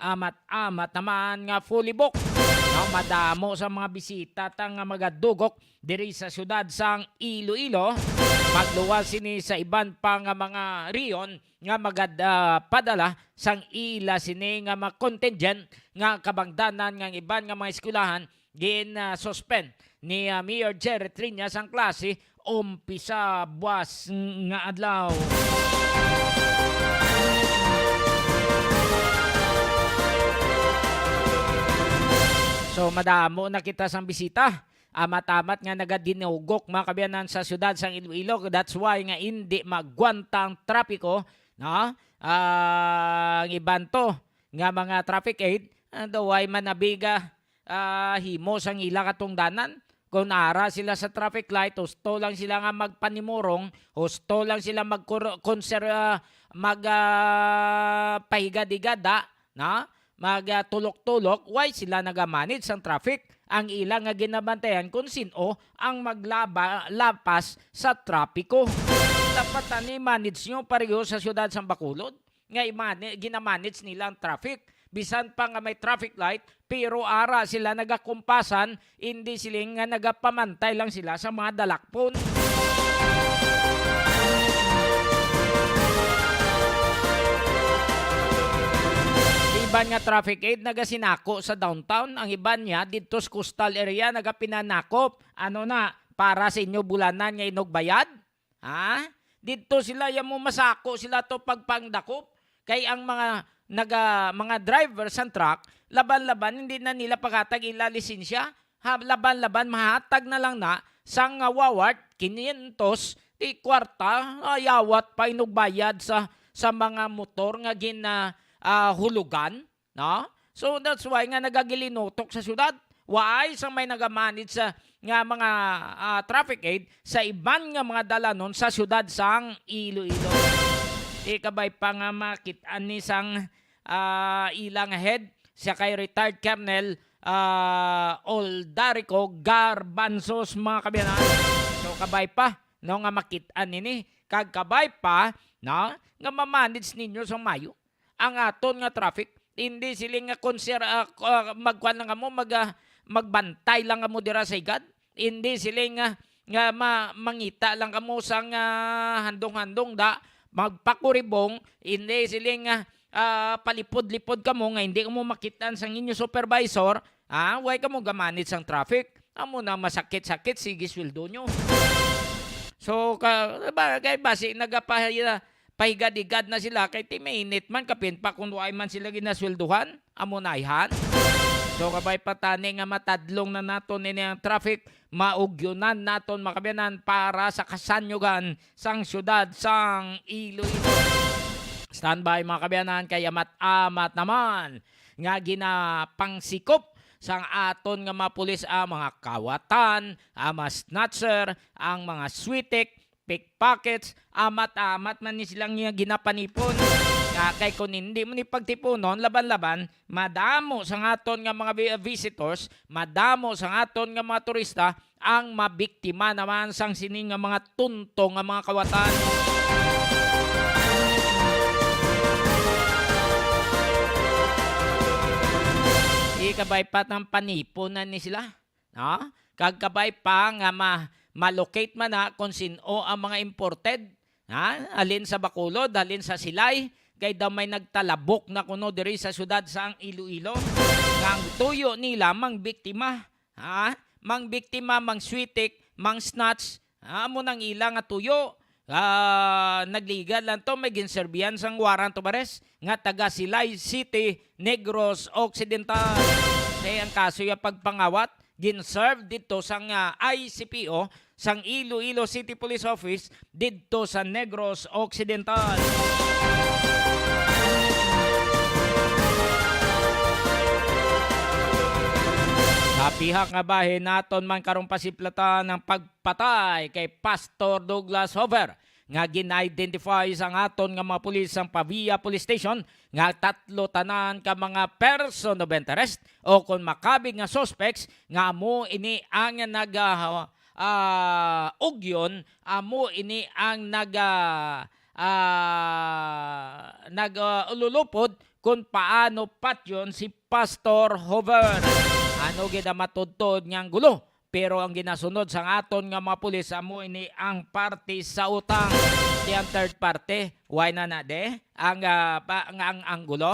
amat-amat naman nga fully booked. No, madamo sa mga bisita tang magadugok diri sa syudad sang Iloilo. Magluwas sini sa iban pa nga mga riyon nga padala sang ila sini nga mga contingent nga kabangdanan nga iban nga mga eskwelahan gin suspend ni Mayor Jerry Triñas ang klase umpisa buwas nga adlaw. So madamo na kita sang bisita. Amat-amat nga nagadinugok mga kabiyanan sa syudad sang Iloilo. That's why nga hindi magwantang trapiko, no? Ang iban to nga mga traffic aid daway manabiga himo sang ila katungdanan. Kung ara sila sa traffic light, husto lang sila nga magpanimurong, husto lang sila magpahigadigada, na? Magtulok-tulok, why sila nagamanage sang traffic? Ang ilang nga ginabantayan kung sino ang maglapas sa trapiko. Dapat ni manage nyo pareho sa syudad sang Bacolod. Nga ginamanage nila ang traffic. Bisan pa nga may traffic light, pero ara sila nagakumpasan, hindi sila nga nagapamantay lang sila sa mga dalakpon. Iban nga traffic aid nagasinako sa downtown, ang iban niya dito sa coastal area nagapinanakop. Ano na, para sa inyo bulanan nga inogbayad? Ha? Dito sila mo masako sila to pagpangdakop. Kay ang mga driver sa truck, laban-laban hindi na nila paghatag ila lisensya. Laban-laban mahatag na lang na sang wawart 500 di kwarta ayawat pa inugbayad sa mga motor nga hulugan, no? So that's why nga nagagilinutok sa syudad. Why sa may nagamanage sa nga mga traffic aid sa iban nga mga dalanon sa syudad sang Iloilo. Ikabay pa nga makitaan ni sang ilang head siya kay retired Colonel Oldarico Garbanzos mga kabiyanan. So kabay pa no nga makitaan nini kag kabay pa no nga mamanage ninyo sa Mayo ang aton nga traffic. Hindi sila nga magkuhan lang mo magbantay lang mo dira sa igad. Hindi sila nga mangita lang kamo sang handong-handong da magpakuribong. Hindi sila nga palipod-lipod kamo nga hindi mo makitaan sang inyo supervisor. Why ka mo gamanit sang traffic? Amo na masakit-sakit sige sweldo nyo. So kay basi pahigad-igad na sila kay timainit man kapin pa kung ay man sila ginaswelduhan amo naihan. So kabay patani nga matadlong na naton ini ang traffic maugyonan naton makabiyanan para sa kasanyugan sang syudad sang Iloilo. Standby mga kabiyanan kay amat-amat naman nga ginapangsikop sang aton nga mga pulis ang mga kawatan, ang mga snatcher, ang mga switik, pickpockets, amat-amat man ni silang ginapanipon. Kay kung hindi mo ni pagtipunon, laban-laban, madamo sa aton nga mga visitors, madamo sa aton nga mga turista, ang mabiktima naman sang sining nga mga tuntong nga mga kawatan. Ikabay pa ng panipunan ni sila. No? Kagkabay pa nga malocate man na kung sino ang mga imported. Alin sa Bacolod, alin sa Silay. Kay daw may nagtalabok na kuno diri sa syudad sang Iloilo. Nga ang tuyo nila mang biktima. Mang biktima, mang switik, mang snatch. Amo nang ilang nga tuyo. Nagligal lang to may ginserbihan sang warrant of arrest nga taga Silay City, Negros Occidental. Kaya ang kaso yung pagpangawat ginserve dito sang ICPO sang Iloilo City Police Office dito sa Negros Occidental. Sa pihak nga bahin naton man karong pasiplatan ng pagpatay kay Pastor Douglas Hover nga gin-identify sang aton nga mga pulis sang Pavia Police Station nga 3 tanan ka mga person of interest o kung makabig nga suspects nga amo ini ang ugyon, amo ini ang ululupod kung paano patyon si Pastor Hover. Ano gina matudtod ngang gulo. Pero ang ginasunod sa aton nga mga pulis amo ini ang party sa utang. Di ang third party. Why na de? Ang anggulo.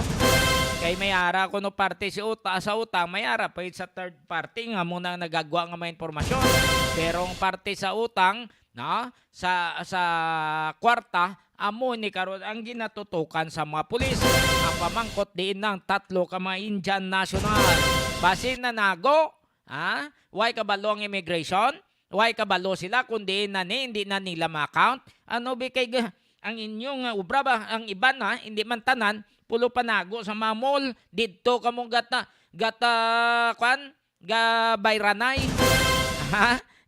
Kay mayara kuno party si sa utang, mayara pa sa third party nga muna nagagawa nga may impormasyon. Pero ang party sa utang, na sa kwarta, amo ni karon ang ginatutukan sa mga pulis. Ang pamangkot diin ng 3 ka mga Indian national. Basin na nago, why kabalo ang immigration? Why kabalo sila kundi hindi na nila ma-account? Ano ba kay ang inyong ubra ba? Ang iba na, hindi man tanan, pulo panago sa mga mall. Dito kamong gata bayranay.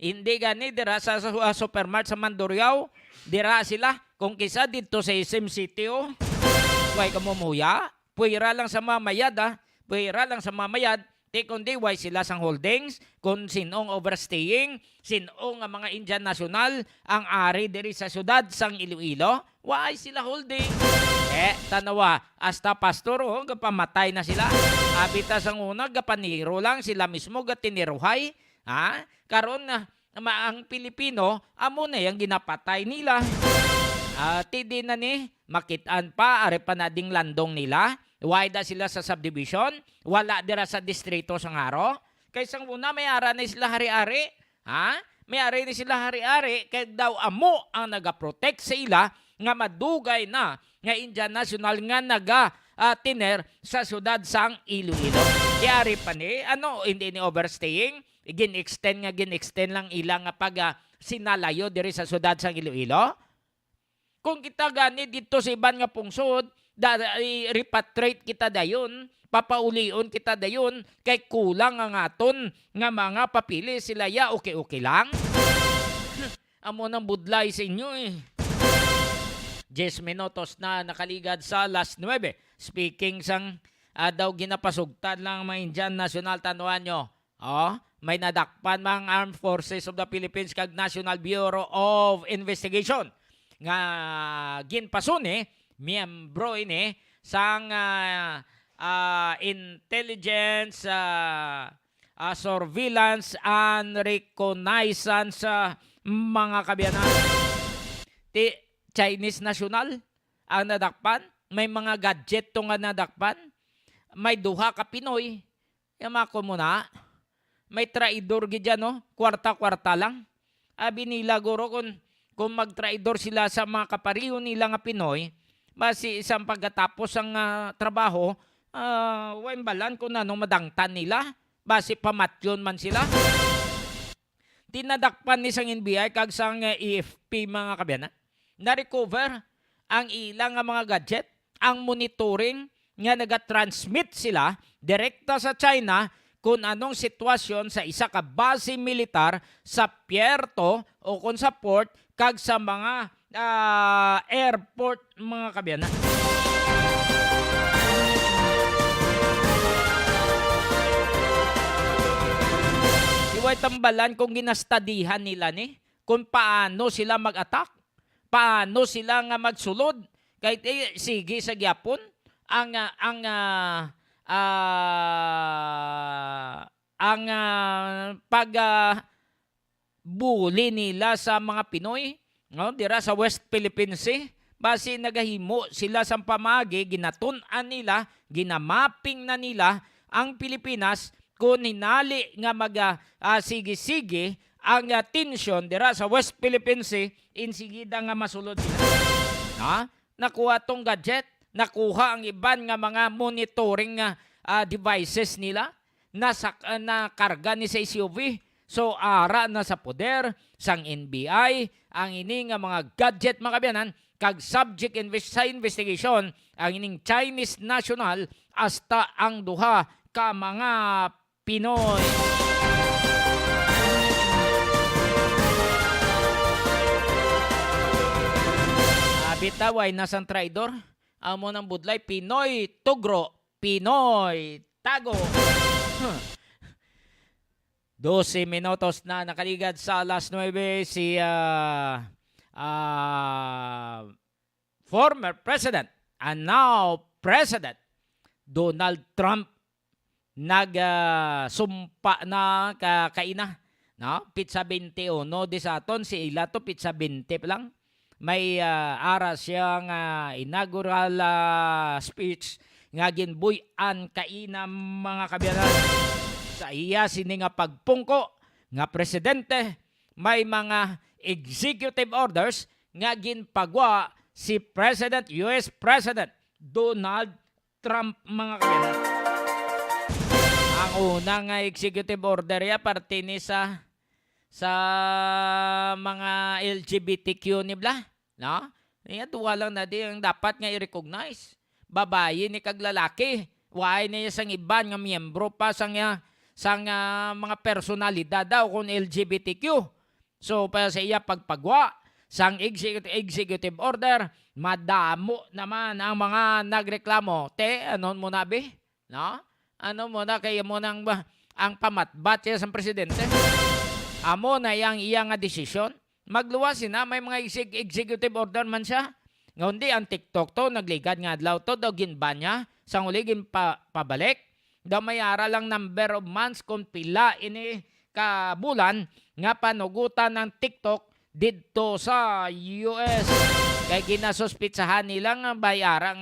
Hindi gani, dira sa supermart sa Mandurriao. Dira sila, kung kisa dito sa SM City, why kamumuya? Puwira lang sa mamayad, Puwira lang sa mamayad. Kundi why sila sang holdings, kung sinong overstaying, sinong mga Indian national ang ari diri sa syudad sang Iloilo, why sila holding? Tanawa, hasta pastor gapamatay na sila. Abita sang una, gapaniro lang sila mismo gatiniruhay. Karon na ang Pilipino, amo na yung ginapatay nila. Tidi na ni, makitaan pa, are pa na ding landong nila. Why da sila sa subdivision? Wala dira sa distrito sang haro. Kaysang una may ara ni sila hari-ari. May ara ni sila hari-ari kay daw amo ang nagaprotect sa ila nga madugay na nga Indian national nga tiner sa syudad sang Iloilo. Diari pa ni hindi ni overstaying, gin-extend lang ilang pag sinalayo diri sa syudad sang Iloilo. Kung kita gani dito sa iban nga pungsod, repatriate kita dayon, papaulion kita dayon, kay kulang ang aton nga mga papili sila okay lang. Amo nang budlay sa inyo 10 minutos na nakaligad sa last 9. Speaking sang daw ginapasugtan lang mga Indian national, tanuan nyo. May nadakpan mga Armed Forces of the Philippines kag National Bureau of Investigation nga ginpasun miyembro ini sang intelligence surveillance and reconnaissance mga kabiyanan. Chinese national ang nadakpan. May mga gadget to nga nadakpan. May duha ka Pinoy. Yamako mo na. May traidor gidyan, kwarta-kwarta lang. Abi nila guro kung mag-traidor sila sa mga kapariho nila nga Pinoy, basi isang pagkatapos ang trabaho, balan kung anong madangtan nila, basi pamatyon man sila. Tinadakpan ni sang NBI kag sang EFP mga kabyanan. Na-recover ang ilang mga gadget, ang monitoring nga nagatransmit sila direkta sa China kung anong sitwasyon sa isa ka base militar sa Puerto o kung sa port kag sa mga airport mga kabyanan. Iway tambalan kung ginastadihan nila kung paano sila mag-attack, paano sila nga magsulod. Kahit sige sa gyapon ang pagbuli nila sa mga Pinoy, dira sa West Philippine Sea, basi nagahimo sila sa pamagi, ginatun-an nila, ginamapping na nila ang Pilipinas kung hinali nga sige-sige ang tension dira sa West Philippine Sea, insigida nga masulod nila. Nakuha tong gadget, nakuha ang iban nga mga monitoring devices nila, na karga ni sa SUV. So ara na sa poder sang NBI ang ini nga mga gadget mga kabyanan, kag subject sa investigation ang ining Chinese national hasta ang duha ka mga Pinoy. Bitaway nasang traidor, amo ng budlay, Pinoy tugro, Pinoy tago. 12 minutos na nakaligad sa alas 9 si former president and now president Donald Trump nagsumpa na kaina, no? Pizza 21 di sa aton si ila to pizza 20 pa lang. May ara siyang inaugural speech nga ginbuy-an kaina mga kabiyanan. Sa iya sini nga pagpungko nga presidente may mga executive orders nga ginpagwa si US President Donald Trump mga kabiyanan. Ang unang executive order ya parte ni sa mga LGBTQ ni bla, no? Niya duwa lang na di ang dapat nga i-recognize. Babae ni kag lalaki, why niya sang iban nga miyembro pa sang mga personalidad daw kung LGBTQ. So pa sa iya pagpagwa sang executive order, madamo naman ang mga nagreklamo. Anon mo na be? No? Ano mo na kaya mo nang ang pamatbat siya sa presidente? Amo na iyang desisyon. Magluwasin na may mga executive order man siya. Ngundi ang TikTok to nagligad nga adlaw to daw ginban niya sang uli pabalik. Daw may ara lang number of months kung pila ini ka bulan nga panugutan ng TikTok didto sa US. Kay ginasuspitsahan nilang bayara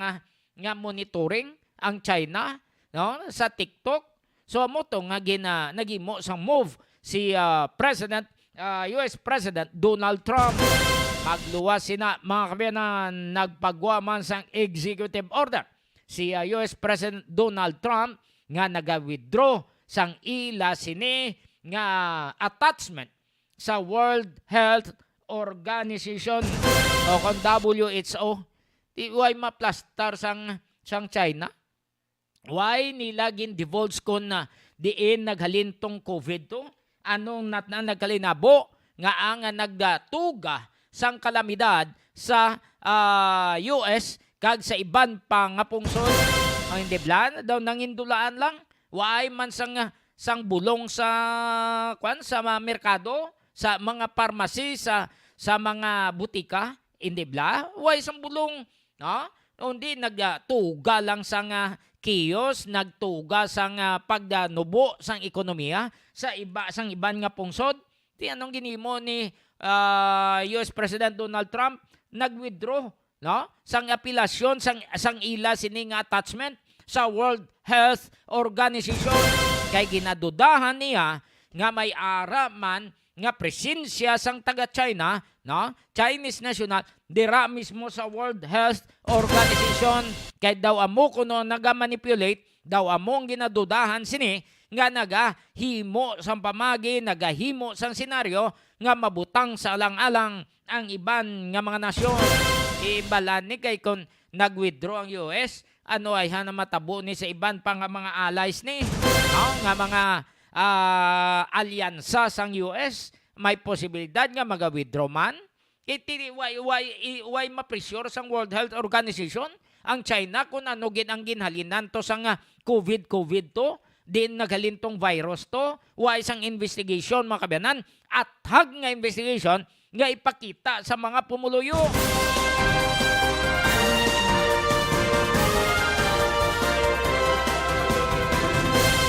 nga monitoring ang China, no, sa TikTok. So mo to nga nagimo sang move si US President Donald Trump. Magluwas sina mga kabiyanan nagpagwa man sang executive order si US President Donald Trump nga naga-withdraw sang ila sini nga attachment sa World Health Organization o kung WHO. Why maplastar sang China? Why nila gin-divulge ko na diin naghalintong COVID to? Anong nagkalinabo nga ang nagdatuga sang kalamidad sa US kag sa iban pa nga pungsod? Ang hindi blan daw nangindulaan lang. Why man sang bulong sa mga merkado, sa mga pharmacy, sa mga butika, hindi bla? Why sang bulong? No? Hindi nagtuga lang sang kiyos, nagtuga sang pagdanubo sang ekonomiya sa iban nga pungsod. Di anong ginimo ni US President Donald Trump? Nag-withdraw, no? Sang apelasyon sang ila sining attachment sa World Health Organization. Kay ginadudahan niya nga may ara man nga presensya sang taga China, no? Chinese national dira mismo sa World Health Organization. Kay daw amo kuno naga-manipulate, daw among ginadudahan sini nga nagahimo sang pamagi, nagahimo sang senaryo nga mabutang sa alang-alang ang iban nga mga nasyon. Ibalan ni kay kon nag-withdraw ang US, ano ay hana matabo ni sa iban pa nga mga allies ni, no? Nga mga alyansa sang US, may posibilidad nga maga-withdraw man. Why ma-pressure sang World Health Organization ang China kung ano ang ginhalinan to sang COVID to, din naghalintong virus to, wa isang investigation mga kabiyanan, at hag nga investigation nga ipakita sa mga pumuluyo.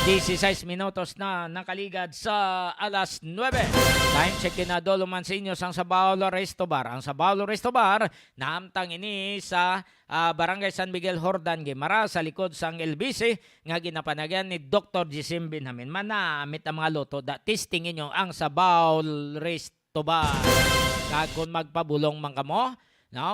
16 minutos na nakaligad sa alas 9. Time check kinadolo man sa inyo sang Sabaulo Resto Bar. Ang Sabaulo Resto Bar naamtang ini sa Barangay San Miguel Hordan, Guimara, sa likod sang LBC nga ginapanagyan ni Dr. Jisim Binhamin. Manamit ang mga loto. Testing inyo ang Sabaulo Resto Bar. Kung magpabulong man kamo, no,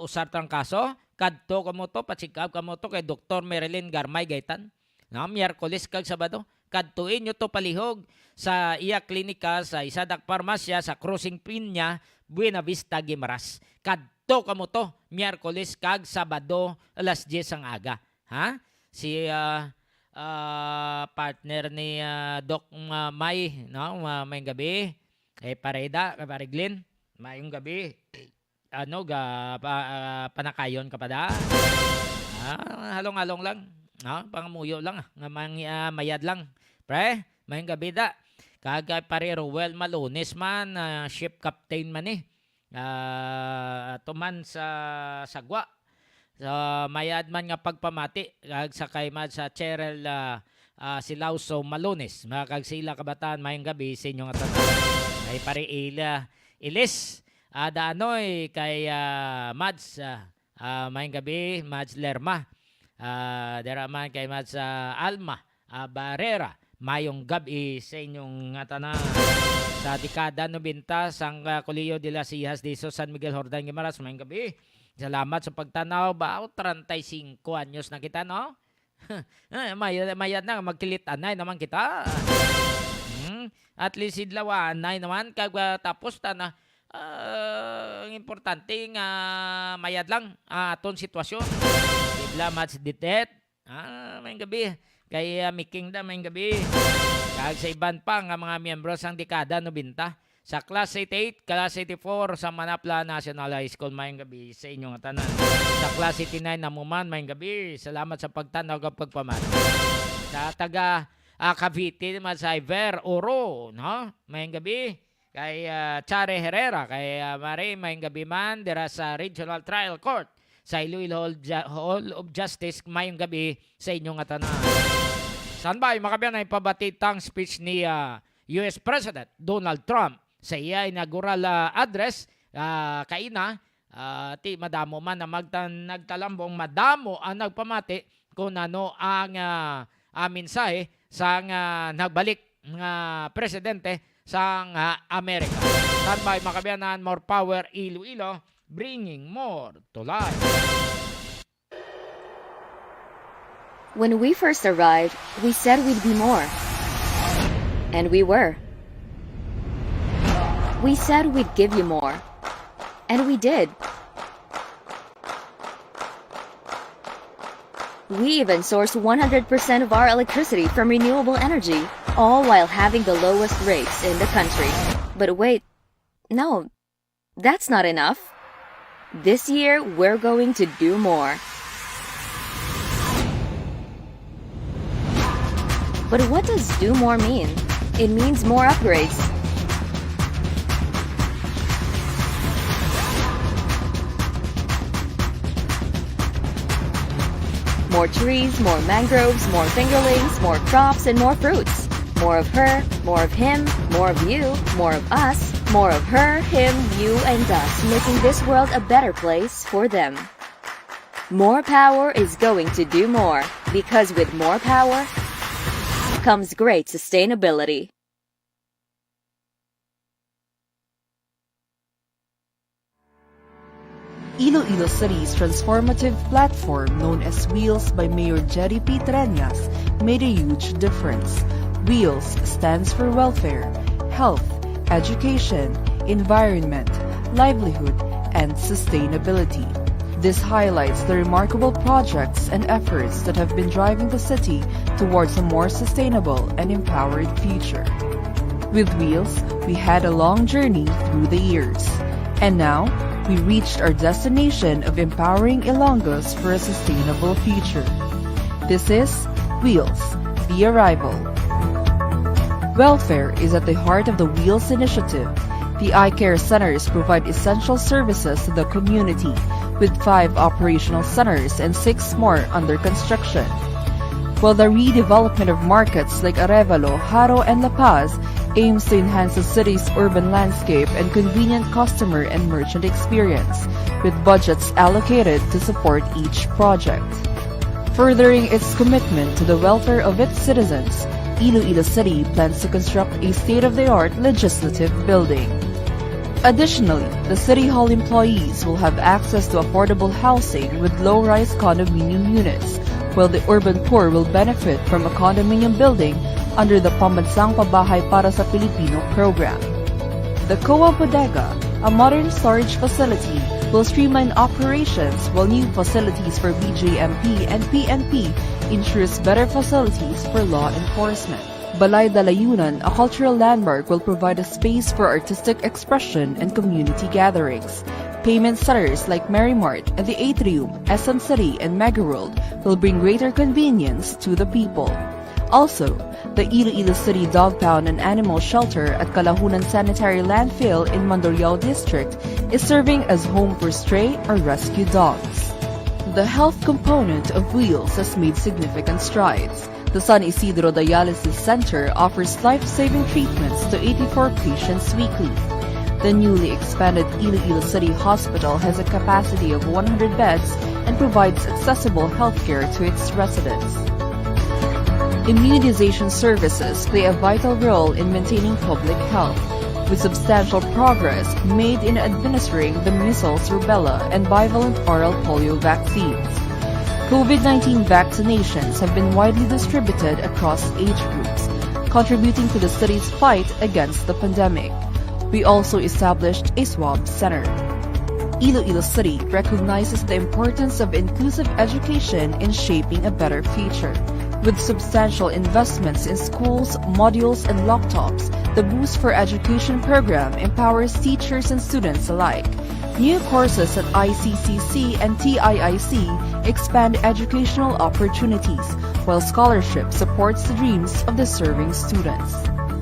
usar tang kaso, kadto kamo to, patsikab kamo to kay Dr. Marilyn Garmay Gaytan. No, Miyerkules kag Sabado, kadtuin nyo to palihog sa iya klinika sa Isadak Parmasya sa Crossing Pinya, Buena Vista, Guimaras. Kadto kamo to, Miyerkules kag Sabado, alas 10 ang aga. Ha? Si partner ni Doc May, no, mayong gabi. Pareda, Pariglin, mayong gabi. Panakayon ka pa da. Halong-halong lang. No, pangamuyo lang nga mayad lang. Pre, mayong gabi da. Kagay pare Ruel Malunis man, ship captain man tuman sa sagwa. So, mayad man nga pagpamati kag sakay man sa Cheryl Silauso Malones. Mga kag sila kabataan mayong gabi sa inyong atanan. Ay pare Ilis Daanoy kay Mads mayong gabi Mads Lerma. Dera man kay Mads Alma Barrera mayong gabi sa inyong atanan. Sa dekada 90 sang Colegio de las Hijas de San Miguel Hordan Guimaras mayong gabi. Salamat sa pagtanaw ba? 35 anyos na kita, no? Mayad na, magkilit-anay naman kita. At least idlawanay naman, tapos ta na, ang importante nga mayad lang aton sitwasyon. Dibla match ditet. May gabi. Kay Miking da, may gabi. Kag sa iban pa nga mga miyembro sang dekada 90. Sa Class 88, Class 84 sa Manapla National High School, mayong gabi sa inyong tanan. Sa Class 89 namuman, mayong gabi. Salamat sa pagtanaw at pagpamati. Sa taga Cavite, Masayver, Oro, no? Mayong gabi. Kay Chare Herrera, kay Mari, mayong gabi man, dira sa Regional Trial Court. Sa Iloilo Hall of Justice, mayong gabi sa inyong tanan. Saan ba? Makabiyan ay pabatitang speech ni US President Donald Trump sa iya inaugural address kaina ti madamo man na nagtalambong madamo ang nagpamati kung ano ang mensahe sa nagbalik nga presidente sa Amerika. Tanbay makabiyanan more power Iloilo bringing more to life. When we first arrived, we said we'd be more. And we were. We said we'd give you more. And we did. We even source 100% of our electricity from renewable energy, all while having the lowest rates in the country. But wait, no, that's not enough. This year, we're going to do more. But what does do more mean? It means more upgrades. More trees, more mangroves, more fingerlings, more crops, and more fruits. More of her, more of him, more of you, more of us, more of her, him, you, and us, making this world a better place for them. More power is going to do more, because with more power comes great sustainability. Iloilo City's transformative platform, known as Wheels by Mayor Jerry P. Treñas, made a huge difference. Wheels stands for welfare, health, education, environment, livelihood, and sustainability. This highlights the remarkable projects and efforts that have been driving the city towards a more sustainable and empowered future. With Wheels, we had a long journey through the years, and now we reached our destination of empowering Ilonggos for a sustainable future. This is Wheels, the arrival. Welfare is at the heart of the Wheels initiative. The eye care centers provide essential services to the community, with 5 operational centers and 6 more under construction. While the redevelopment of markets like Arevalo, Haro, and La Paz aims to enhance the city's urban landscape and convenient customer and merchant experience, with budgets allocated to support each project. Furthering its commitment to the welfare of its citizens, Iloilo City plans to construct a state-of-the-art legislative building. Additionally, the City Hall employees will have access to affordable housing with low-rise condominium units, while the urban poor will benefit from a condominium building under the Pambansang Pabahay para sa Pilipino program. The COA Bodega, a modern storage facility, will streamline operations, while new facilities for BJMP and PNP ensures better facilities for law enforcement. Balay Dalayunan, a cultural landmark, will provide a space for artistic expression and community gatherings. Payment centers like Marymart and the Atrium, SM City, and Megaworld will bring greater convenience to the people. Also, the Iloilo City Dog Pound and Animal Shelter at Kalahunan Sanitary Landfill in Mandurriao District is serving as home for stray or rescue dogs. The health component of Wheels has made significant strides. The San Isidro Dialysis Center offers life-saving treatments to 84 patients weekly. The newly expanded Iloilo City Hospital has a capacity of 100 beds and provides accessible healthcare to its residents. Immunization services play a vital role in maintaining public health, with substantial progress made in administering the measles, rubella, and bivalent oral polio vaccines. COVID-19 vaccinations have been widely distributed across age groups, contributing to the city's fight against the pandemic. We also established a swab center. Iloilo City recognizes the importance of inclusive education in shaping a better future. With substantial investments in schools, modules, and laptops, the Boost for Education program empowers teachers and students alike. New courses at ICCC and TIIC expand educational opportunities, while scholarship supports the dreams of deserving students.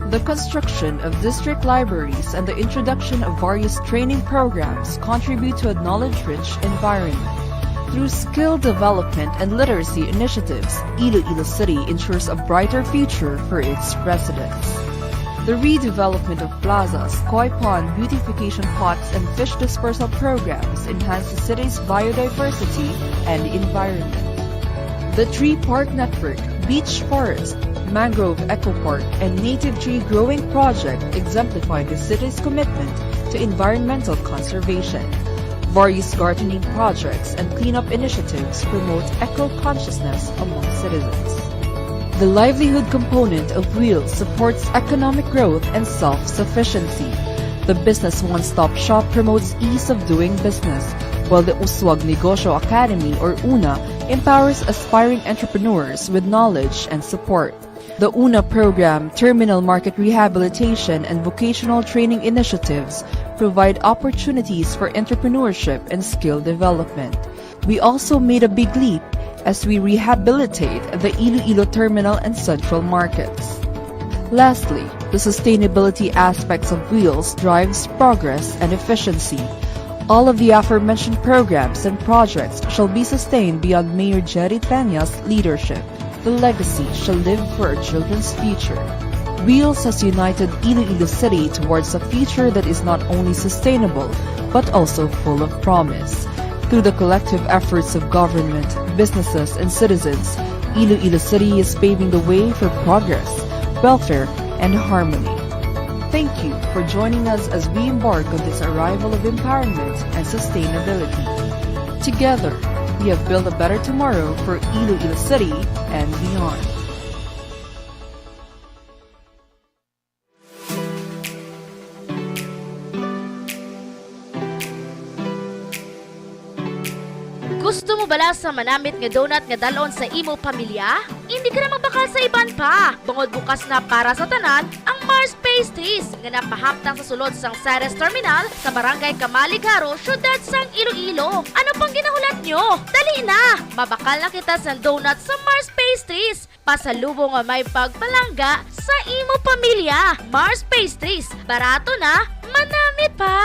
The construction of district libraries and the introduction of various training programs contribute to a knowledge-rich environment. Through skill development and literacy initiatives, Iloilo City ensures a brighter future for its residents. The redevelopment of plazas, koi pond beautification pots, and fish dispersal programs enhance the city's biodiversity and environment. The Tree Park Network, Beach Forest, Mangrove Eco Park, and Native Tree Growing Project exemplify the city's commitment to environmental conservation. Various gardening projects and cleanup initiatives promote eco-consciousness among citizens. The livelihood component of Wheels supports economic growth and self-sufficiency. The Business One-Stop Shop promotes ease of doing business, while the Uswag Negosyo Academy, or UNA, empowers aspiring entrepreneurs with knowledge and support. The UNA program, Terminal Market Rehabilitation, and Vocational Training Initiatives provide opportunities for entrepreneurship and skill development. We also made a big leap as we rehabilitate the Iloilo Terminal and Central Markets. Lastly, the sustainability aspects of Wheels drives progress and efficiency. All of the aforementioned programs and projects shall be sustained beyond Mayor Jerry Peña's leadership. The legacy shall live for our children's future. Wheels has united Iloilo City towards a future that is not only sustainable, but also full of promise. Through the collective efforts of government, businesses, and citizens, Iloilo City is paving the way for progress, welfare, and harmony. Thank you for joining us as we embark on this arrival of empowerment and sustainability. Together, we have built a better tomorrow for Iloilo City and beyond. Gusto mo bala sa manamit nga donut nga dalon sa imo pamilya? Hindi ka na magbakal sa iban pa. Bangod bukas na para sa tanan ang Mars Pastries nga napahaptang sa sulod sang Ceres Terminal sa Barangay Kamaligaro, syudad sang Iloilo. Ano pang ginahulat nyo? Dali na! Mabakal na kita sa donut sa Mars Pastries. Pasalubong nga may pagpalangga sa imo pamilya. Mars Pastries. Barato na, manamit pa!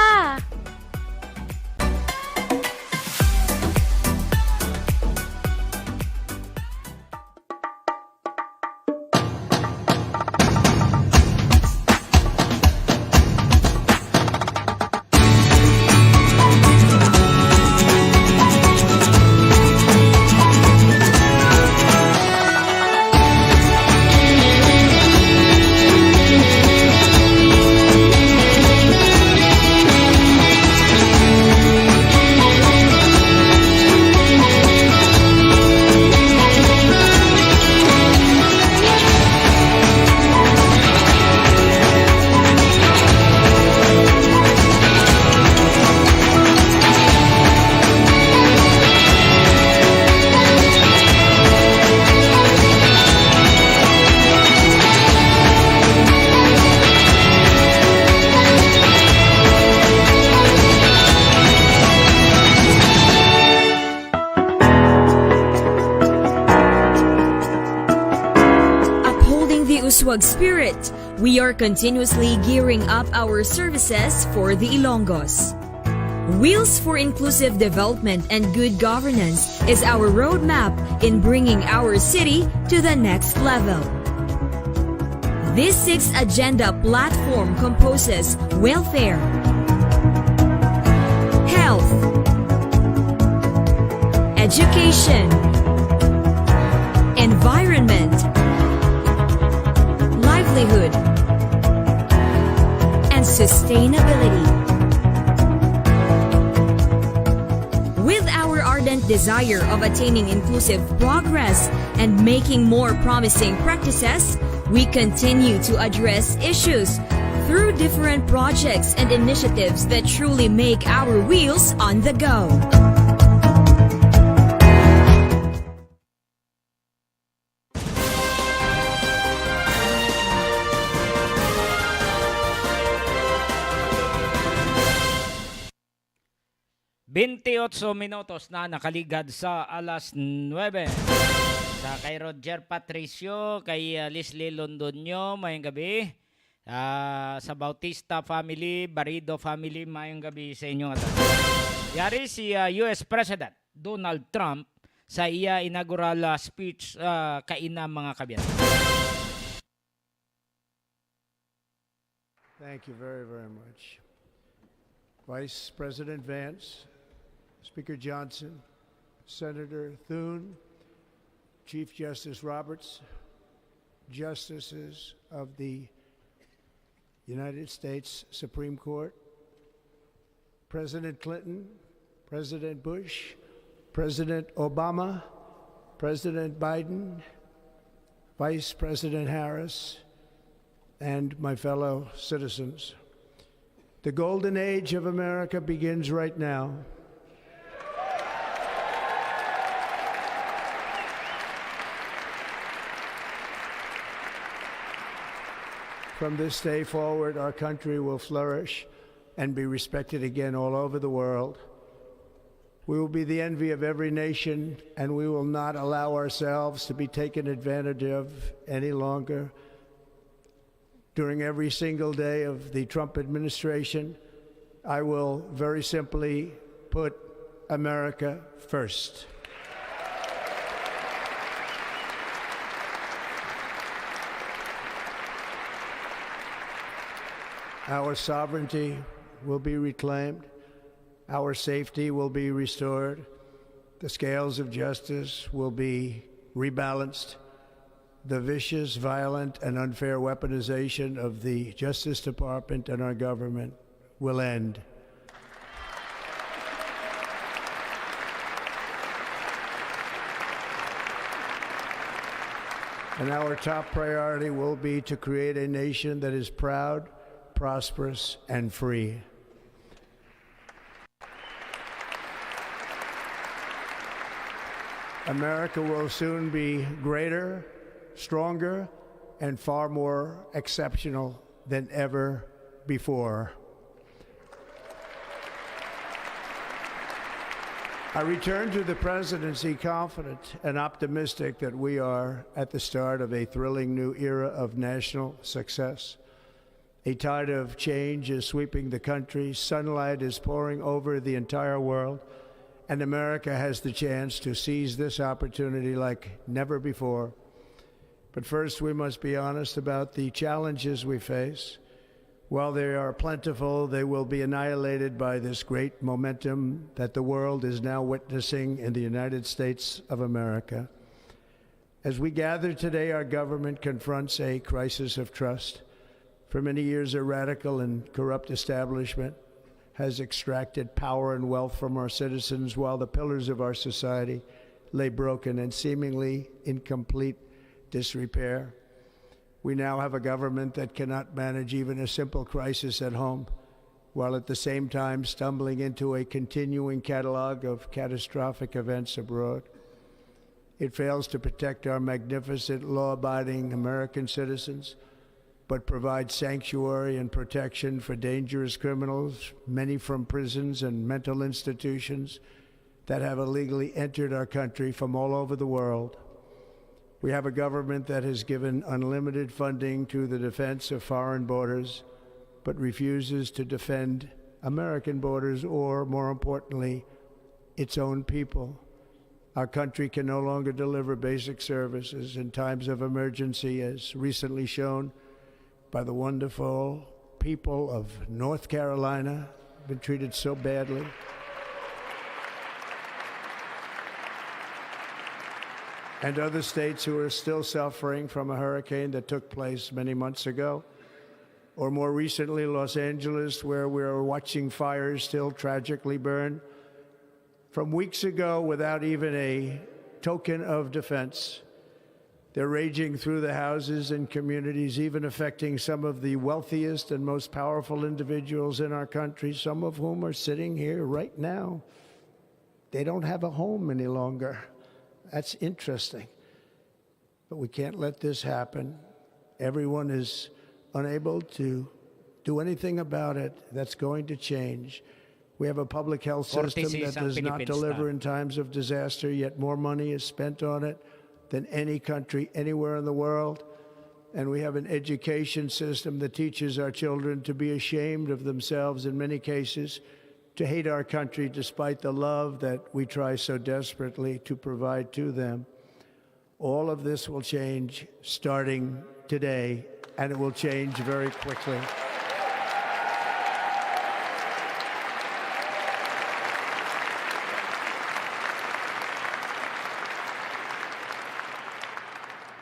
Uswag spirit, we are continuously gearing up our services for the Ilonggos. Wheels for Inclusive Development and Good Governance is our roadmap in bringing our city to the next level. This 6-agenda platform composes welfare, health, education, environment, livelihood, and sustainability. With our ardent desire of attaining inclusive progress and making more promising practices, we continue to address issues through different projects and initiatives that truly make our wheels on the go. Minutos na nakaligad sa alas 9. Sa kay Roger Patricio, kay Leslie Londonio, mayang gabi. Sa Bautista family, Barido family, mayang gabi sa inyo. Yari si US President Donald Trump sa iya inaugural speech kaina mga kabiyan. Thank you very, very much. Vice President Vance, Speaker Johnson, Senator Thune, Chief Justice Roberts, Justices of the United States Supreme Court, President Clinton, President Bush, President Obama, President Biden, Vice President Harris, and my fellow citizens. The golden age of America begins right now. From this day forward, our country will flourish and be respected again all over the world. We will be the envy of every nation, and we will not allow ourselves to be taken advantage of any longer. During every single day of the Trump administration, I will very simply put America first. Our sovereignty will be reclaimed. Our safety will be restored. The scales of justice will be rebalanced. The vicious, violent, and unfair weaponization of the Justice Department and our government will end. And our top priority will be to create a nation that is proud, prosperous, and free. America will soon be greater, stronger, and far more exceptional than ever before. I return to the presidency confident and optimistic that we are at the start of a thrilling new era of national success. A tide of change is sweeping the country, sunlight is pouring over the entire world, and America has the chance to seize this opportunity like never before. But first, we must be honest about the challenges we face. While they are plentiful, they will be annihilated by this great momentum that the world is now witnessing in the United States of America. As we gather today, our government confronts a crisis of trust. For many years, a radical and corrupt establishment has extracted power and wealth from our citizens while the pillars of our society lay broken and seemingly in complete disrepair. We now have a government that cannot manage even a simple crisis at home, while at the same time stumbling into a continuing catalog of catastrophic events abroad. It fails to protect our magnificent, law-abiding American citizens, but provides sanctuary and protection for dangerous criminals, many from prisons and mental institutions that have illegally entered our country from all over the world. We have a government that has given unlimited funding to the defense of foreign borders, but refuses to defend American borders or, more importantly, its own people. Our country can no longer deliver basic services in times of emergency, as recently shown by the wonderful people of North Carolina, been treated so badly. And other states who are still suffering from a hurricane that took place many months ago. Or more recently, Los Angeles, where we're watching fires still tragically burn. From weeks ago, without even a token of defense, they're raging through the houses and communities, even affecting some of the wealthiest and most powerful individuals in our country, some of whom are sitting here right now. They don't have a home any longer. That's interesting. But we can't let this happen. Everyone is unable to do anything about it. That's going to change. We have a public health system that does not deliver in times of disaster, yet more money is spent on it than any country anywhere in the world. And we have an education system that teaches our children to be ashamed of themselves in many cases, to hate our country despite the love that we try so desperately to provide to them. All of this will change starting today, and it will change very quickly.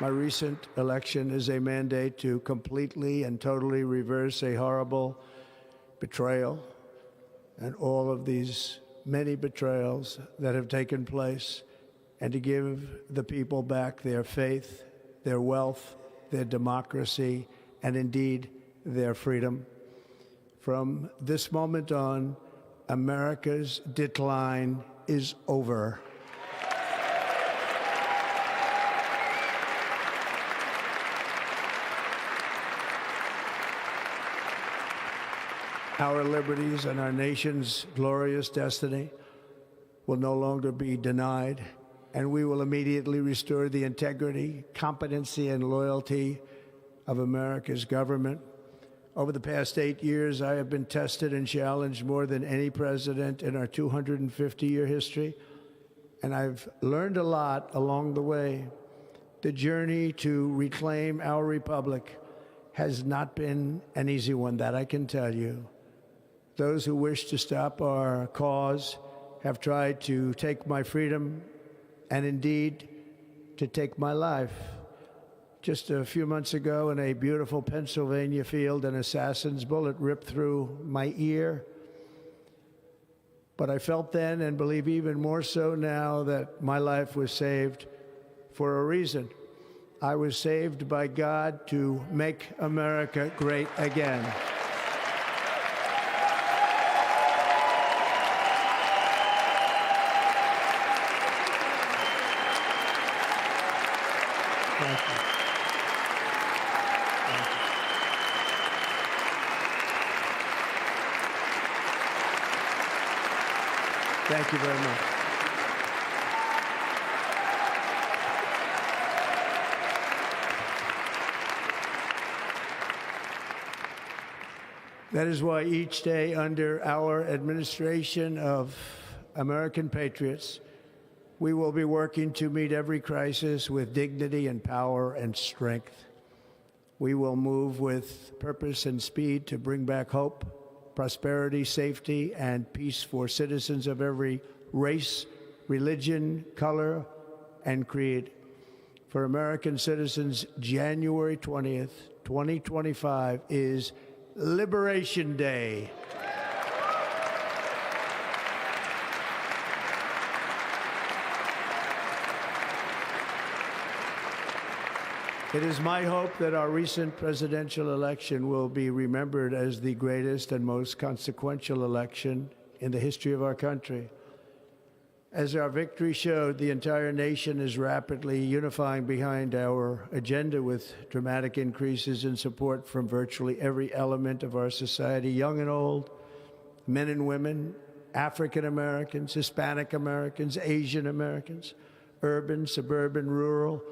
My recent election is a mandate to completely and totally reverse a horrible betrayal and all of these many betrayals that have taken place, and to give the people back their faith, their wealth, their democracy, and indeed their freedom. From this moment on, America's decline is over. Our liberties and our nation's glorious destiny will no longer be denied, and we will immediately restore the integrity, competency, and loyalty of America's government. Over the past 8 years, I have been tested and challenged more than any president in our 250-year history, and I've learned a lot along the way. The journey to reclaim our republic has not been an easy one, that I can tell you. Those who wish to stop our cause have tried to take my freedom and indeed to take my life. Just a few months ago in a beautiful Pennsylvania field, an assassin's bullet ripped through my ear. But I felt then, and believe even more so now, that my life was saved for a reason. I was saved by God to make America great again. Thank you. Thank you very much. That is why each day under our administration of American patriots, we will be working to meet every crisis with dignity and power and strength. We will move with purpose and speed to bring back hope, prosperity, safety, and peace for citizens of every race, religion, color, and creed. For American citizens, January 20th, 2025 is Liberation Day. It is my hope that our recent presidential election will be remembered as the greatest and most consequential election in the history of our country. As our victory showed, the entire nation is rapidly unifying behind our agenda with dramatic increases in support from virtually every element of our society, young and old, men and women, African Americans, Hispanic Americans, Asian Americans, urban, suburban, rural.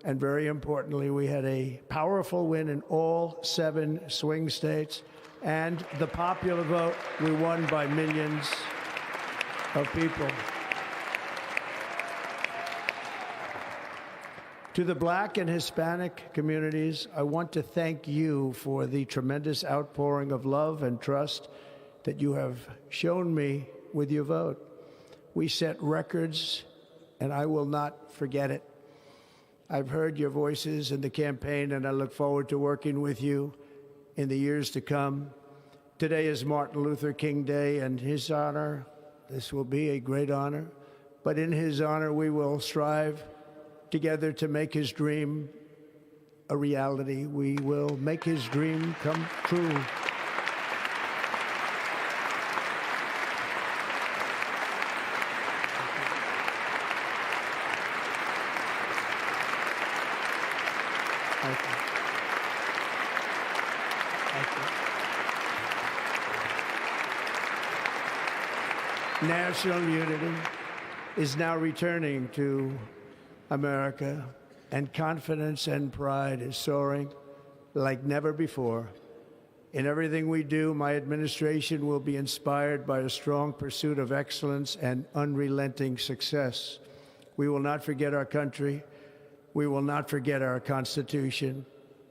And very importantly, we had a powerful win in all 7 swing states and the popular vote we won by millions of people. To the Black and Hispanic communities, I want to thank you for the tremendous outpouring of love and trust that you have shown me with your vote. We set records, and I will not forget it. I've heard your voices in the campaign, and I look forward to working with you in the years to come. Today is Martin Luther King Day, and his honor, this will be a great honor, but in his honor, we will strive together to make his dream a reality. We will make his dream come true. Thank you. Thank you. National unity is now returning to America, and confidence and pride is soaring like never before. In everything we do, my administration will be inspired by a strong pursuit of excellence and unrelenting success. We will not forget our country, we will not forget our Constitution,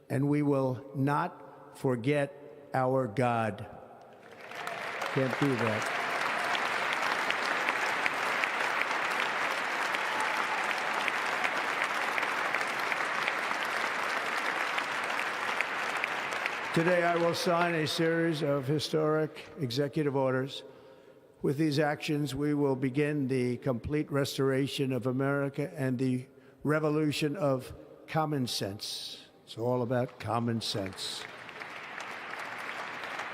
and we will not forget our God. Can't do that. Today, I will sign a series of historic executive orders. With these actions, we will begin the complete restoration of America and the revolution of common sense. It's all about common sense.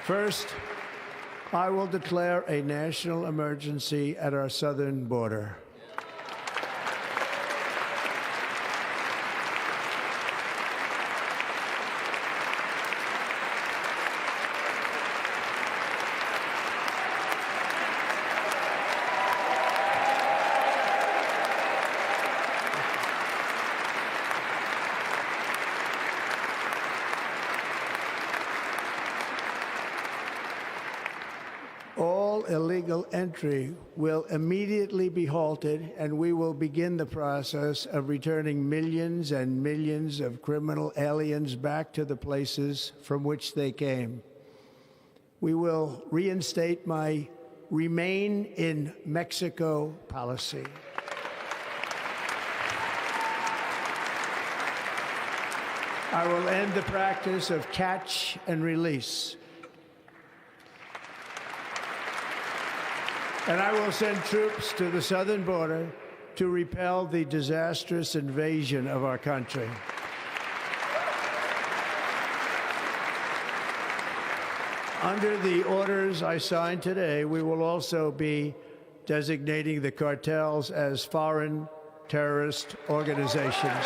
First, I will declare a national emergency at our southern border. All illegal entry will immediately be halted, and we will begin the process of returning millions and millions of criminal aliens back to the places from which they came. We will reinstate my Remain in Mexico policy. I will end the practice of catch and release. And I will send troops to the southern border to repel the disastrous invasion of our country. Under the orders I signed today, we will also be designating the cartels as foreign terrorist organizations.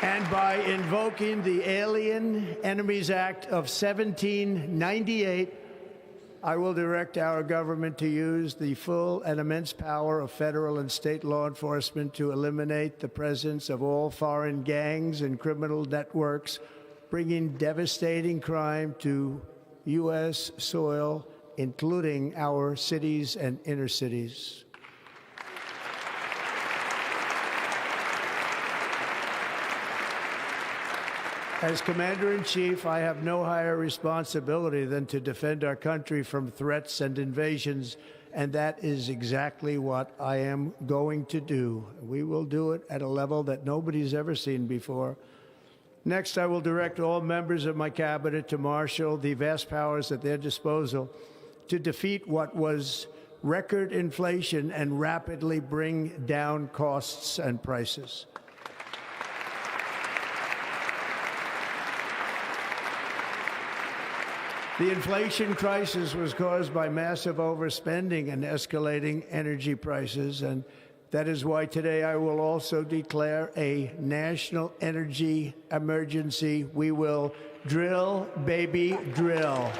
And by invoking the Alien Enemies Act of 1798, I will direct our government to use the full and immense power of federal and state law enforcement to eliminate the presence of all foreign gangs and criminal networks, bringing devastating crime to U.S. soil, including our cities and inner cities. As Commander-in-Chief, I have no higher responsibility than to defend our country from threats and invasions, and that is exactly what I am going to do. We will do it at a level that nobody's ever seen before. Next, I will direct all members of my cabinet to marshal the vast powers at their disposal to defeat what was record inflation and rapidly bring down costs and prices. The inflation crisis was caused by massive overspending and escalating energy prices, and That is why today I will also declare a national energy emergency. We will drill, baby, drill.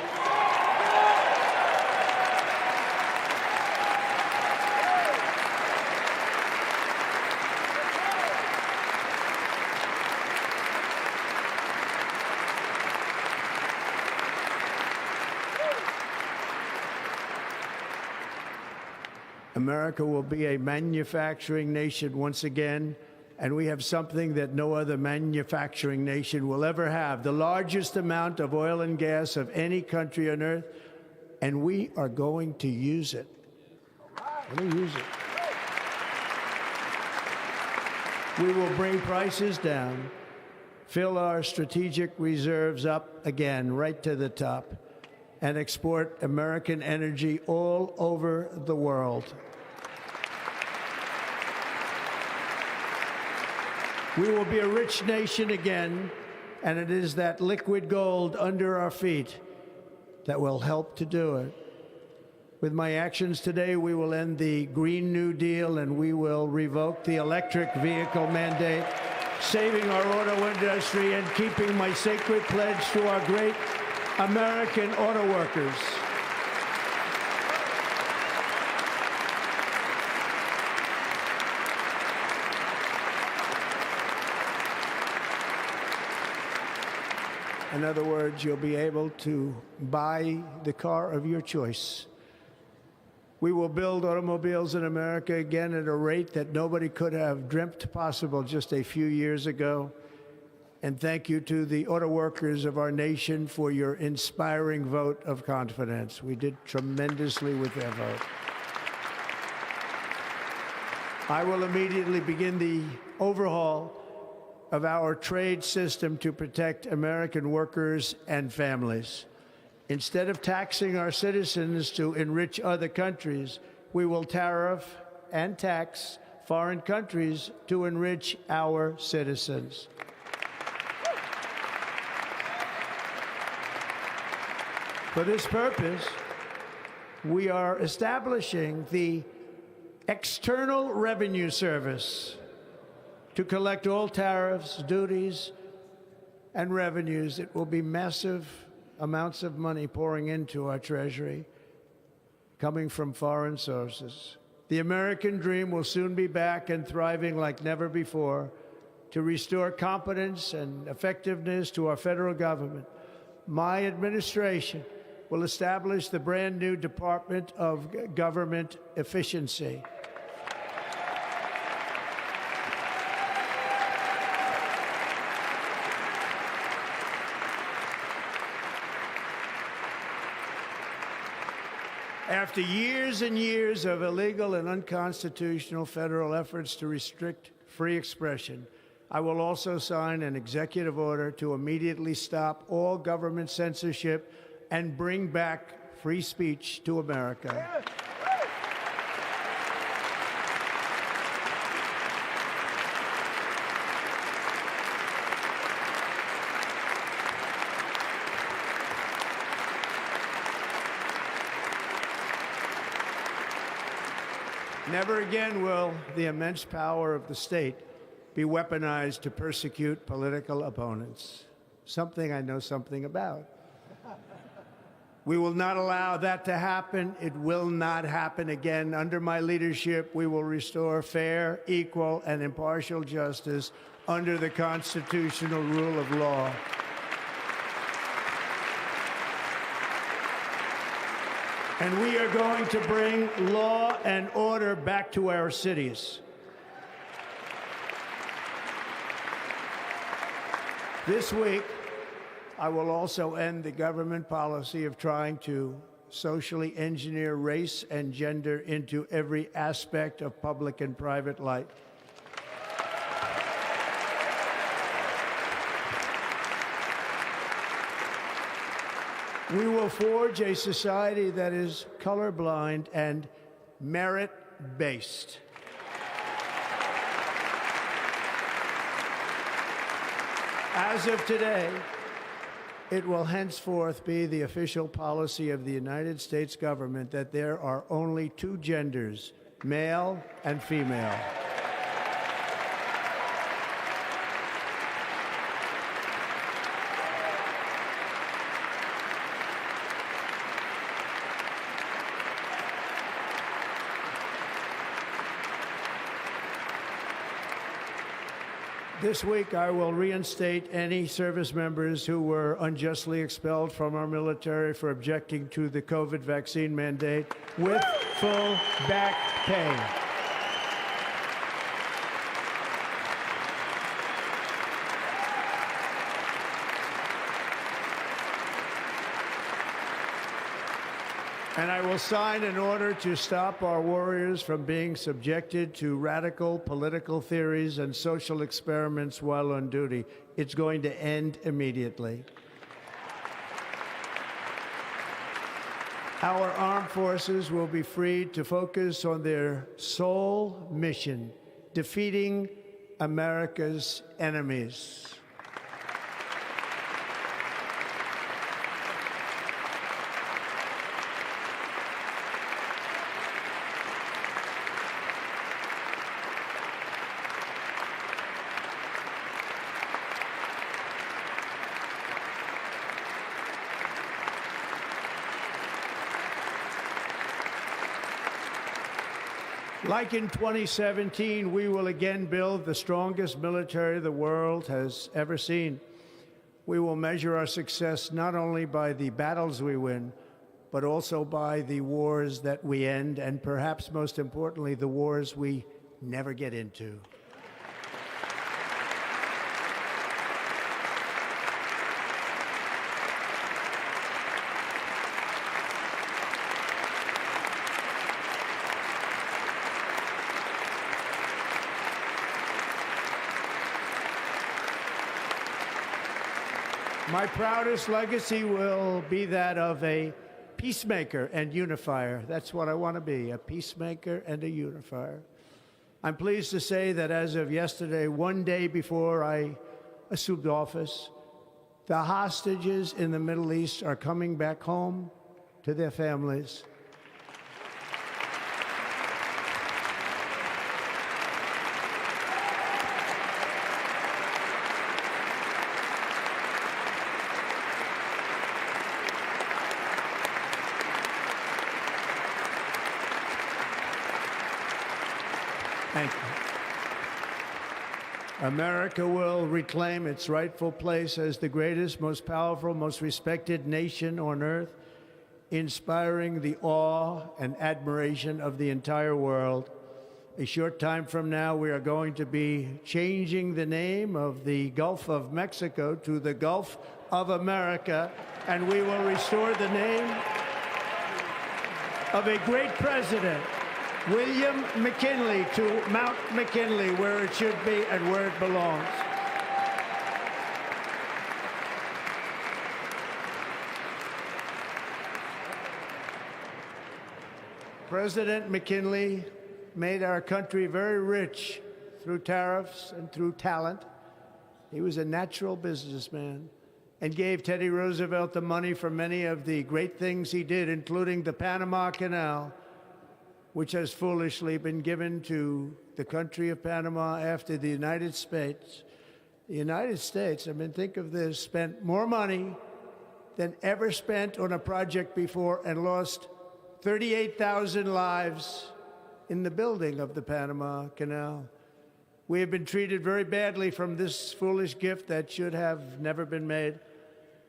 America will be a manufacturing nation once again, and we have something that no other manufacturing nation will ever have, the largest amount of oil and gas of any country on earth, and we are going to use it. We're going to use it. We will bring prices down, fill our strategic reserves up again, right to the top, and export American energy all over the world. We will be a rich nation again, and it is that liquid gold under our feet that will help to do it. With my actions today, we will end the Green New Deal and we will revoke the electric vehicle mandate, saving our auto industry and keeping my sacred pledge to our great American auto workers. In other words, you'll be able to buy the car of your choice. We will build automobiles in America again at a rate that nobody could have dreamt possible just a few years ago. And thank you to the auto workers of our nation for your inspiring vote of confidence. We did tremendously with their vote. I will immediately begin the overhaul of our trade system to protect American workers and families. Instead of taxing our citizens to enrich other countries, we will tariff and tax foreign countries to enrich our citizens. For this purpose, we are establishing the External Revenue Service to collect all tariffs, duties, and revenues. It will be massive amounts of money pouring into our treasury, coming from foreign sources. The American dream will soon be back and thriving like never before to restore competence and effectiveness to our federal government. My administration will establish the brand new Department of Government Efficiency. After years and years of illegal and unconstitutional federal efforts to restrict free expression, I will also sign an executive order to immediately stop all government censorship and bring back free speech to America. Never again will the immense power of the state be weaponized to persecute political opponents, something I know something about. We will not allow that to happen. It will not happen again. Under my leadership, we will restore fair, equal, and impartial justice under the constitutional rule of law. And we are going to bring law and order back to our cities. This week, I will also end the government policy of trying to socially engineer race and gender into every aspect of public and private life. We will forge a society that is colorblind and merit-based. As of today, it will henceforth be the official policy of the United States government that there are only two genders, male and female. This week, I will reinstate any service members who were unjustly expelled from our military for objecting to the COVID vaccine mandate with full back pay. And I will sign an order to stop our warriors from being subjected to radical political theories and social experiments while on duty. It's going to end immediately. Our armed forces will be freed to focus on their sole mission, defeating America's enemies. Like in 2017, we will again build the strongest military the world has ever seen. We will measure our success not only by the battles we win, but also by the wars that we end, and perhaps most importantly, the wars we never get into. My proudest legacy will be that of a peacemaker and unifier. That's what I want to be, a peacemaker and a unifier. I'm pleased to say that as of yesterday, one day before I assumed office, the hostages in the Middle East are coming back home to their families. Thank you. America will reclaim its rightful place as the greatest, most powerful, most respected nation on earth, inspiring the awe and admiration of the entire world. A short time from now, we are going to be changing the name of the Gulf of Mexico to the Gulf of America, and we will restore the name of a great president, William McKinley, to Mount McKinley, where it should be and where it belongs. President McKinley made our country very rich through tariffs and through talent. He was a natural businessman and gave Teddy Roosevelt the money for many of the great things he did, including the Panama Canal, which has foolishly been given to the country of Panama after the United States. The United States, I mean, think of this, spent more money than ever spent on a project before and lost 38,000 lives in the building of the Panama Canal. We have been treated very badly from this foolish gift that should have never been made,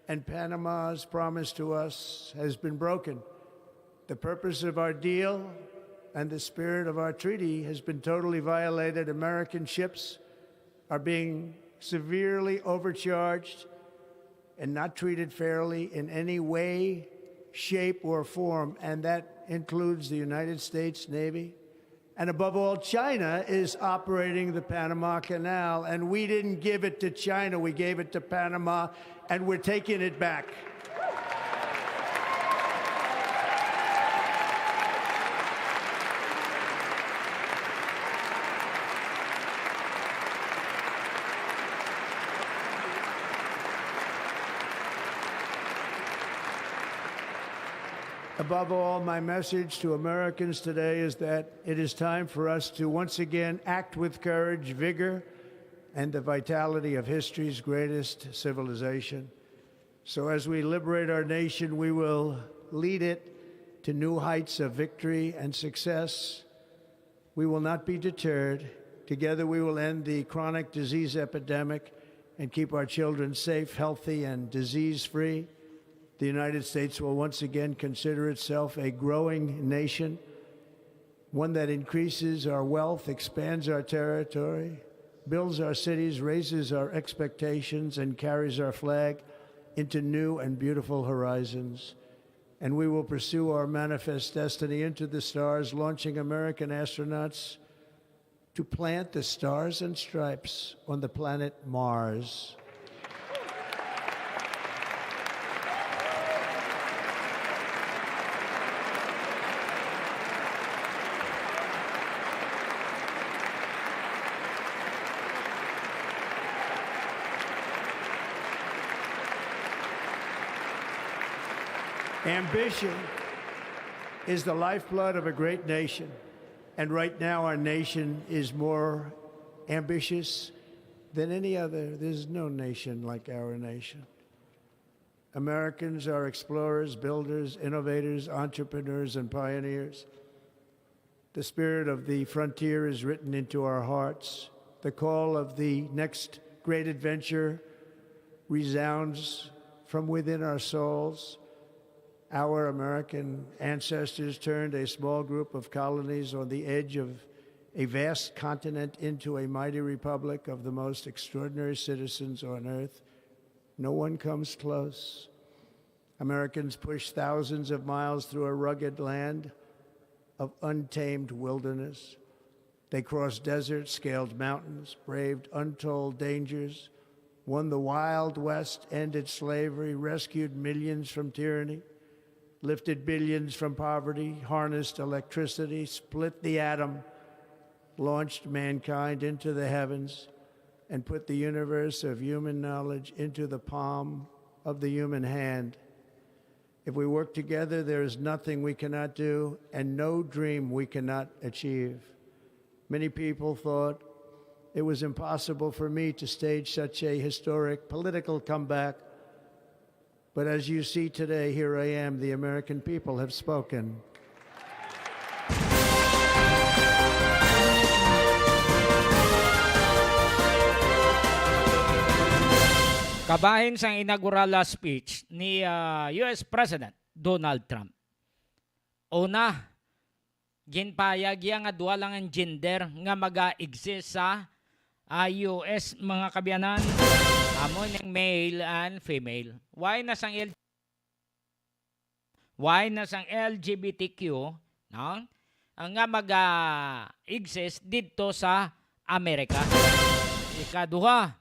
and Panama's promise to us has been broken. The purpose of our deal and the spirit of our treaty has been totally violated. American ships are being severely overcharged and not treated fairly in any way, shape, or form, and that includes the United States Navy. And above all, China is operating the Panama Canal, and we didn't give it to China, we gave it to Panama, and we're taking it back. Above all, my message to Americans today is that it is time for us to once again act with courage, vigor, and the vitality of history's greatest civilization. So as we liberate our nation, we will lead it to new heights of victory and success. We will not be deterred. Together we will end the chronic disease epidemic and keep our children safe, healthy, and disease-free. The United States will once again consider itself a growing nation, one that increases our wealth, expands our territory, builds our cities, raises our expectations, and carries our flag into new and beautiful horizons. And we will pursue our manifest destiny into the stars, launching American astronauts to plant the stars and stripes on the planet Mars. Ambition is the lifeblood of a great nation. And right now, our nation is more ambitious than any other. There's no nation like our nation. Americans are explorers, builders, innovators, entrepreneurs, and pioneers. The spirit of the frontier is written into our hearts. The call of the next great adventure resounds from within our souls. Our American ancestors turned a small group of colonies on the edge of a vast continent into a mighty republic of the most extraordinary citizens on earth. No one comes close. Americans pushed thousands of miles through a rugged land of untamed wilderness. They crossed deserts, scaled mountains, braved untold dangers, won the Wild West, ended slavery, rescued millions from tyranny, lifted billions from poverty, harnessed electricity, split the atom, launched mankind into the heavens, and put the universe of human knowledge into the palm of the human hand. If we work together, there is nothing we cannot do and no dream we cannot achieve. Many people thought it was impossible for me to stage such a historic political comeback. But as you see today, here I am. The American people have spoken. Kabahin sa inaugural speech ni US President Donald Trump. Una, ginpayag nga duwa lang ang gender nga mag-exist sa US mga kabyanan. Amo ng male and female. Why na sang LGBTQ, no? Ang nga mag-exist dito sa Amerika. Ikaduha,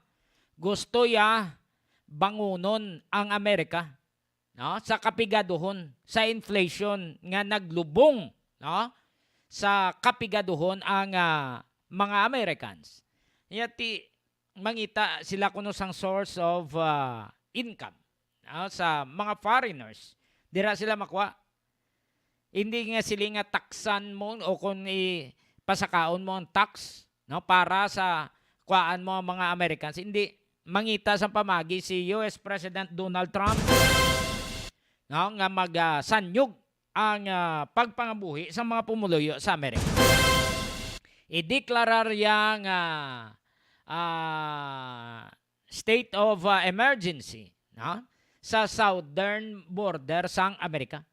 gusto ya bangunon ang Amerika, no? Sa kapigaduhon, sa inflation nga naglubong, no? Sa kapigaduhon ang mga Americans. Yati mangita sila kuno sang source of income, no? Sa mga foreigners. Dira sila makuha. Hindi nga sila nga taksan mo o kung pasakaon mo ang tax, no? Para sa kuhaan mo ang mga Americans. Hindi mangita sa pamagi si US President Donald Trump, no, nga magsanyog ang pagpangabuhi sa mga pumuluyo sa Amerika. Ideklarar yang state of emergency, no, sa southern border sang Amerika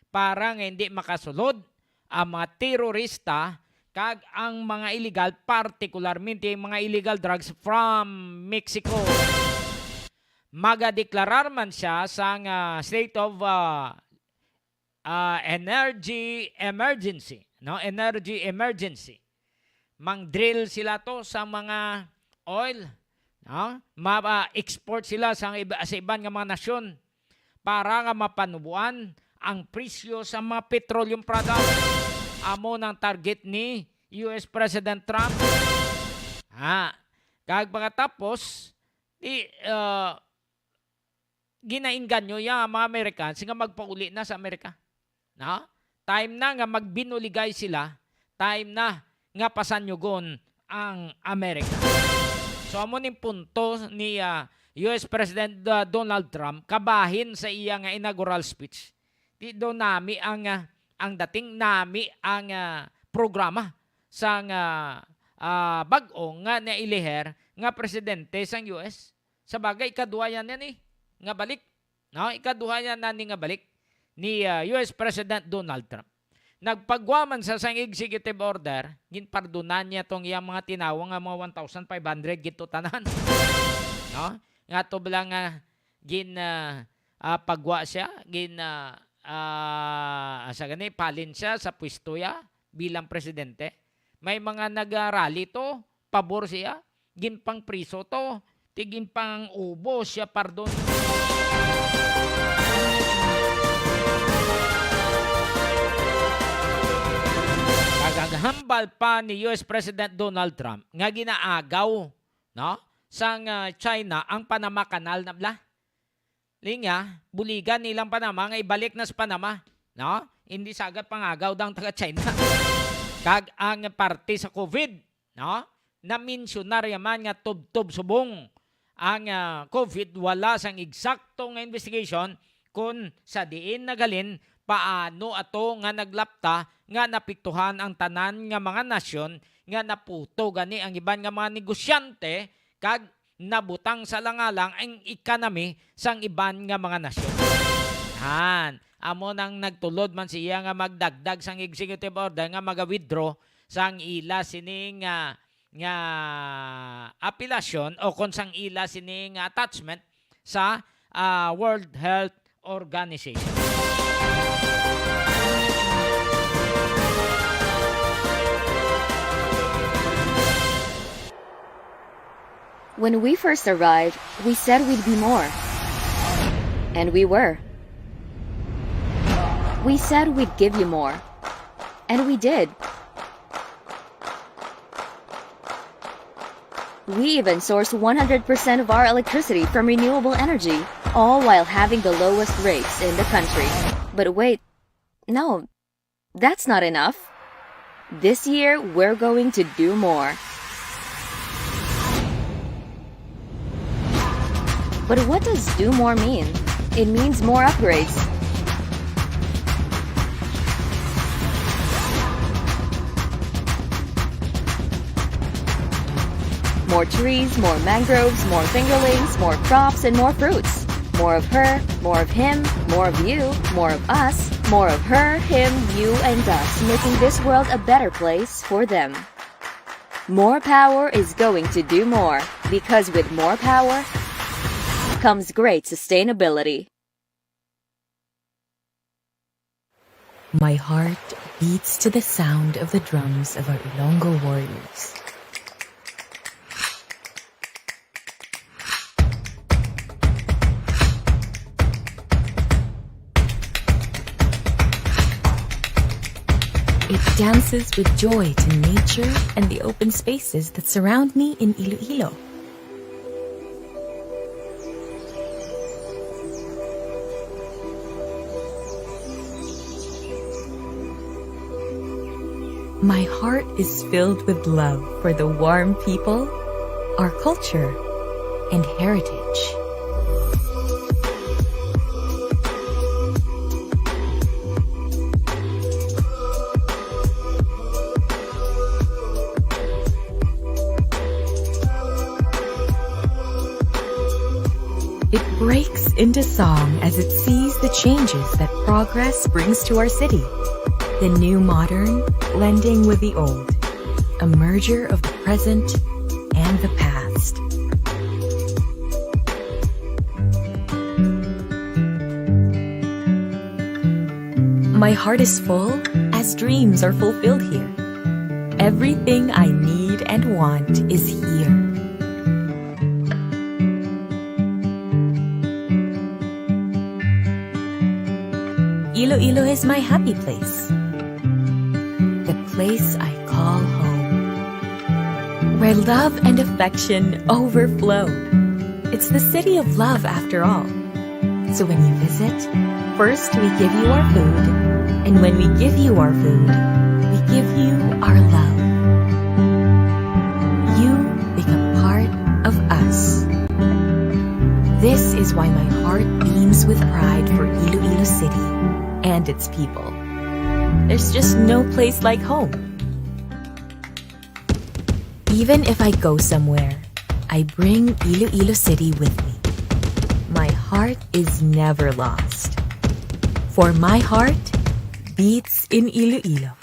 para nga hindi makasulod ang mga terorista kag ang mga illegal, particularmente mga illegal drugs from Mexico. Magadeklarar man siya sa state of energy emergency, no? Energy emergency. Mang-drill sila to sa mga oil, no? Ma-export sila sa iban nga mga nasyon para nga mapanubuan ang presyo sa mga petroleum products. Amo ng target ni US President Trump. Kag pagkatapos, ginainganyo yung mga Americans nga magpauli na sa Amerika. No? Time na nga magbinuligay sila, time na nga pasanyugon ang Amerika. So amo ning punto ni US President Donald Trump kabahin sa iya nga inaugural speech. Di do nami ang dating nami ang programa sa bag-o nga nailiher nga presidente sang US. Sa bagay ikaduha yan nga balik. No, ikaduha yan ni nga balik ni US President Donald Trump. Nagpagwaman sa sang executive order, ginpardunan niya tong iyang mga tinawang nga mga 1,500 gito tanan. No? Nga to bilang pagwa siya, sa gani palin siya sa pwesto ya bilang presidente. May mga nag-rally to, pabor siya, ginpang priso to, tigin pang ubo siya pardon. Kagahambal pa ni US President Donald Trump nga ginaagaw, no, sang China ang Panama Canal na bla. Linya, buligan nilang Panama nga ibalik na sa Panama, no? Hindi sagad pangagaw dang taga China. Kag ang parte sa COVID, no? Na mensionar yaman nga tub-tub subong ang COVID wala sang eksakto nga investigation kung sa diin nagalin paano ato nga naglapta nga napiktuhan ang tanan nga mga nasyon nga naputo gani ang iban nga mga negosyante kag nabutang sa langalang ang economy sang iban nga mga nasyon. Amo nang nagtulod man siya nga magdagdag sang executive order nga maga-withdraw sang ila sining nga apelasyon o kung sang ila sining attachment sa World Health Organization. When we first arrived, we said we'd be more. And we were. We said we'd give you more. And we did. We even source 100% of our electricity from renewable energy, all while having the lowest rates in the country. But wait, no, that's not enough. This year, we're going to do more. But what does do more mean? It means more upgrades. More trees, more mangroves, more fingerlings, more crops, and more fruits. More of her, more of him, more of you, more of us, more of her, him, you, and us, making this world a better place for them. More power is going to do more, because with more power comes great sustainability. My heart beats to the sound of the drums of our Ilonggo warriors. It dances with joy to nature and the open spaces that surround me in Iloilo. My heart is filled with love for the warm people, our culture, and heritage. It breaks into song as it sees the changes that progress brings to our city. The new modern blending with the old, a merger of the present and the past. My heart is full as dreams are fulfilled here. Everything I need and want is here. Iloilo is my happy place. The place I call home, where love and affection overflow. It's the city of love after all. So when you visit, first we give you our food, And when we give you our food, we give you our love. You become part of us. This is why my heart beams with pride for Iloilo City and its people. There's just no place like home. Even if I go somewhere, I bring Iloilo City with me. My heart is never lost. For my heart beats in Iloilo.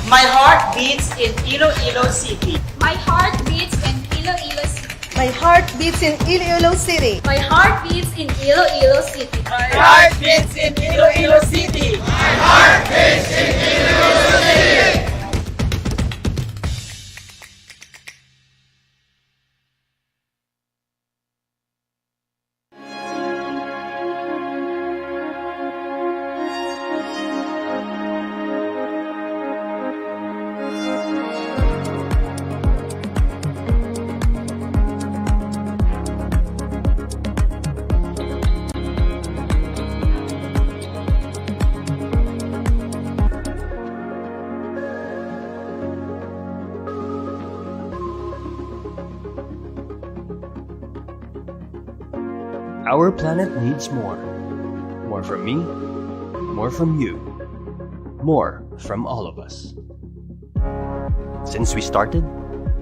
My heart beats in Iloilo City. My heart beats in Iloilo City. My heart beats in Iloilo City. My heart beats in Iloilo City. My heart beats in Iloilo City. My heart beats in Iloilo City. Our planet needs more. More from me, more from you, more from all of us. Since we started,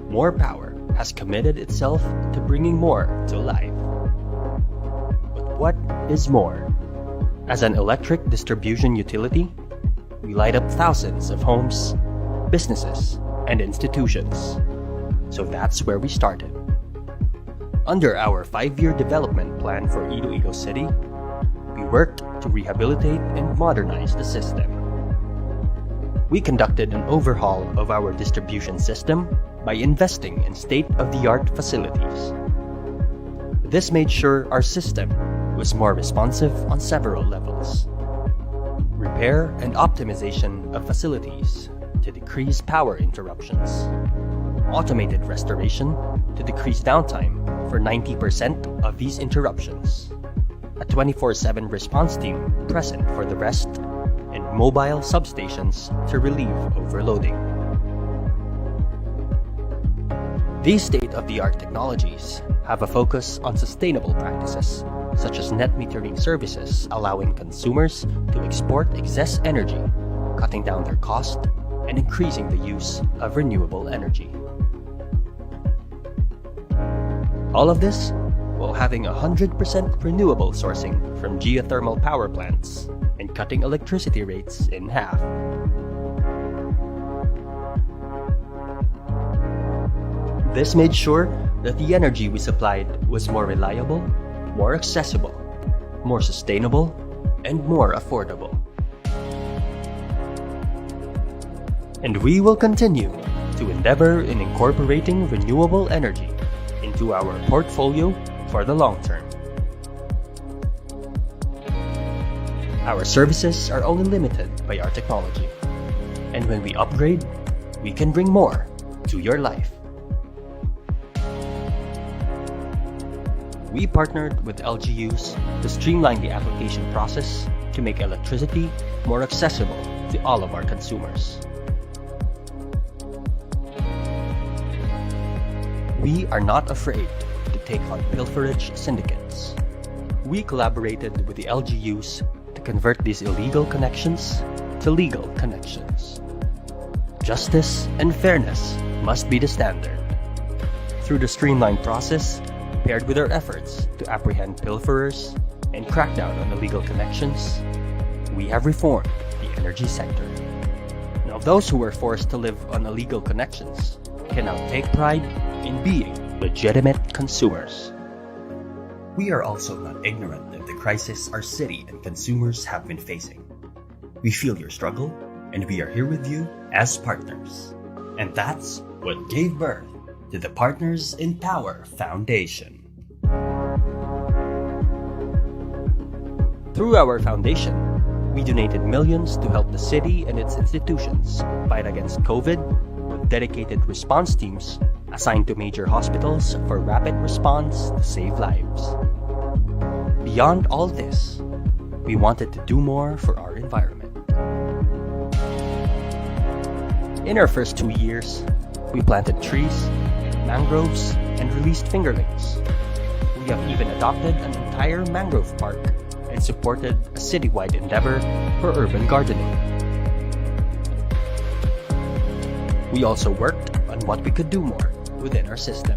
More Power has committed itself to bringing more to life. But what is more? As an electric distribution utility, we light up thousands of homes, businesses, and institutions. So that's where we started. Under our 5-year development plan for Iloilo City, we worked to rehabilitate and modernize the system. We conducted an overhaul of our distribution system by investing in state-of-the-art facilities. This made sure our system was more responsive on several levels. Repair and optimization of facilities to decrease power interruptions. Automated restoration to decrease downtime for 90% of these interruptions. A 24/7 response team present for the rest, and mobile substations to relieve overloading. These state-of-the-art technologies have a focus on sustainable practices, such as net metering services allowing consumers to export excess energy, cutting down their cost and increasing the use of renewable energy. All of this while having 100% renewable sourcing from geothermal power plants and cutting electricity rates in half. This made sure that the energy we supplied was more reliable, more accessible, more sustainable, and more affordable. And we will continue to endeavor in incorporating renewable energy into our portfolio for the long term. Our services are only limited by our technology, and when we upgrade, we can bring more to your life. We partnered with LGUs to streamline the application process to make electricity more accessible to all of our consumers. We are not afraid to take on pilferage syndicates. We collaborated with the LGUs to convert these illegal connections to legal connections. Justice and fairness must be the standard. Through the streamlined process, paired with our efforts to apprehend pilferers and crack down on illegal connections, we have reformed the energy sector. Now those who were forced to live on illegal connections can now take pride in being legitimate consumers. We are also not ignorant of the crisis our city and consumers have been facing. We feel your struggle, and we are here with you as partners. And that's what gave birth to the Partners in Power Foundation. Through our foundation, we donated millions to help the city and its institutions fight against COVID with dedicated response teams assigned to major hospitals for rapid response to save lives. Beyond all this, we wanted to do more for our environment. In our first 2 years, we planted trees, mangroves, and released fingerlings. We have even adopted an entire mangrove park and supported a citywide endeavor for urban gardening. We also worked on what we could do more within our system.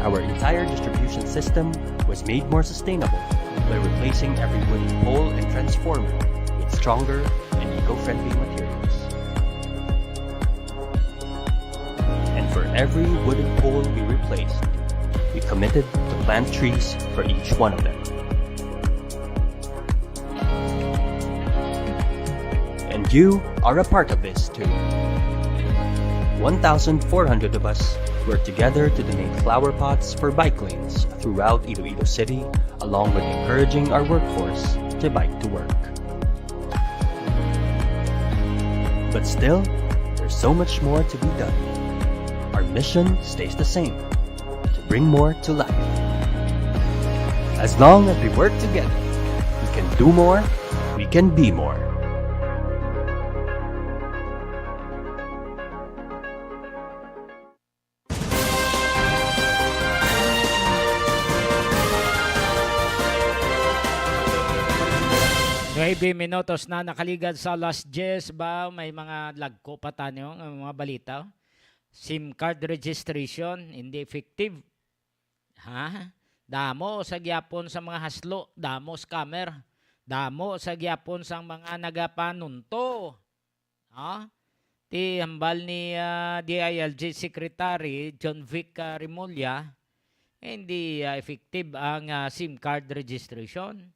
Our entire distribution system was made more sustainable by replacing every wooden pole and transformer with stronger and eco-friendly materials. And for every wooden pole we replaced, we committed to plant trees for each one of them. And you are a part of this too. 1,400 of us work together to donate flower pots for bike lanes throughout Iloilo City, along with encouraging our workforce to bike to work. But still, there's so much more to be done. Our mission stays the same, to bring more to life. As long as we work together, we can do more, we can be more. Nueve minutos na nakaligad sa last Jess ba? May mga lagko pa tayo, mga balita. SIM card registration, hindi effective. Ha? Damo sa gyapon sa mga haslo, damo scammer. Damo sa gyapon sa mga nagapanunto. Ha? Ti hambal ni DILG Secretary John Vic Rimulya, hindi effective ang SIM card registration.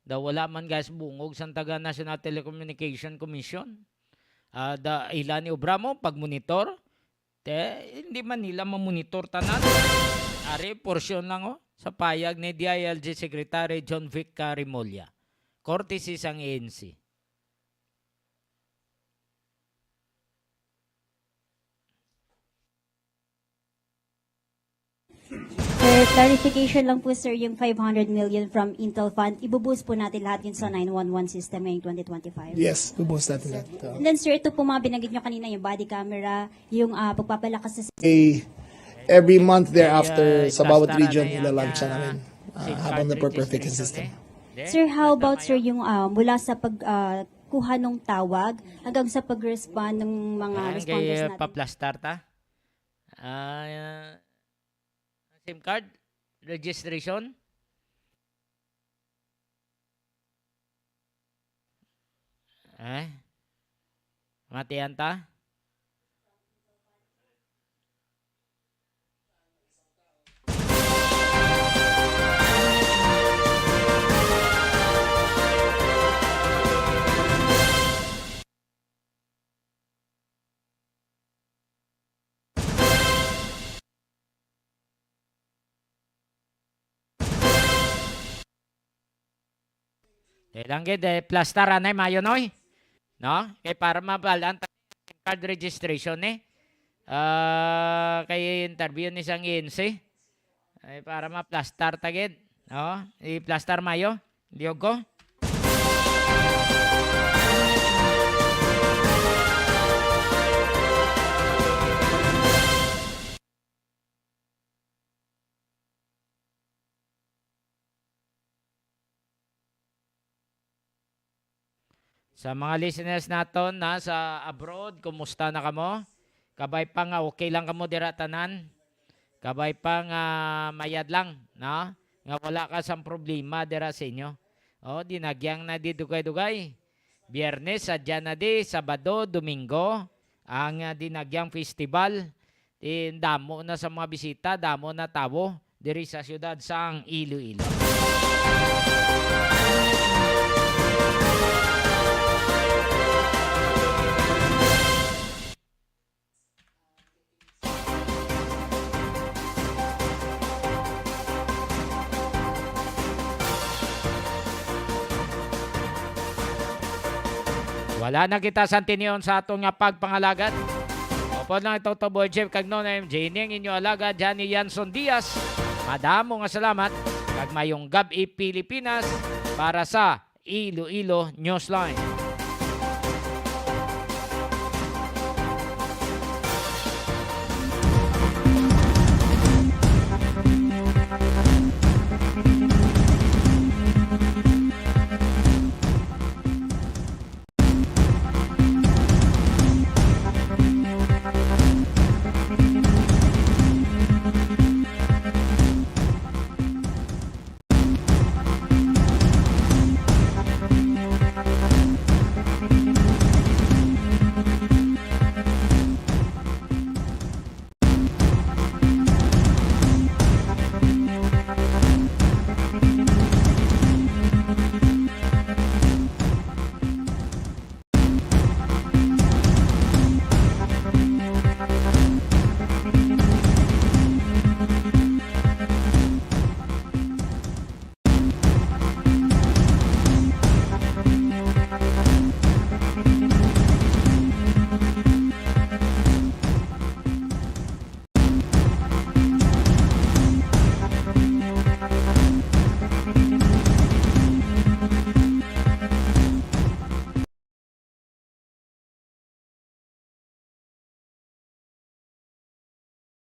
Da wala man guys bungog sa taga National Telecommunication Commission. Da ilan ni Obramo pag-monitor, hindi man nila mamonitor tanan. Ari porsyon lang sa payag ni DILG Secretary John Vic Rimulya. Courtesy sang ANC. Sir, clarification lang po sir, yung 500 million from Intel Fund, ibuboost po natin lahat yun sa 911 system ngayong 2025? Yes, buboost natin lahat. And then sir, ito po mga binanggit nyo kanina, yung body camera, yung pagpapalakas sa... Every month thereafter, sa bawat region, ilalunch namin habang na-perfect yung system. Sir, how about sir yung mula sa pagkuha ng tawag hanggang sa pag-respond ng mga responders natin? Pa-plastar ta? SIM card registration. Matiyan ta? Lang gid plastaran ay mayo noy. No? Kay para mabalan card registration kay interview ni sang ANC. Ay para maplastar tagid. No? I-plastar mayo. Diogo. Sa mga listeners naton na sa abroad, kumusta na kamo? Kabay pa nga okay lang kamo dira tanan. Kabay pa nga mayad lang, no? Nga wala ka sang problema dira sa inyo. Dinagyang na di dugay-dugay. Biyernes sadya na di, Sabado, Domingo ang dinagyang festival. Damo na sa mga bisita, damo na tawo diri sa syudad sang Iloilo. Wala na kita santiniyon sa atong nga pagpangalagat. Opo lang ito to boy Jeff kag no na MJ ning inyo alaga Johnny Yanson Diaz. Madamo nga salamat kag mayong gabi Pilipinas para sa Iloilo Newsline.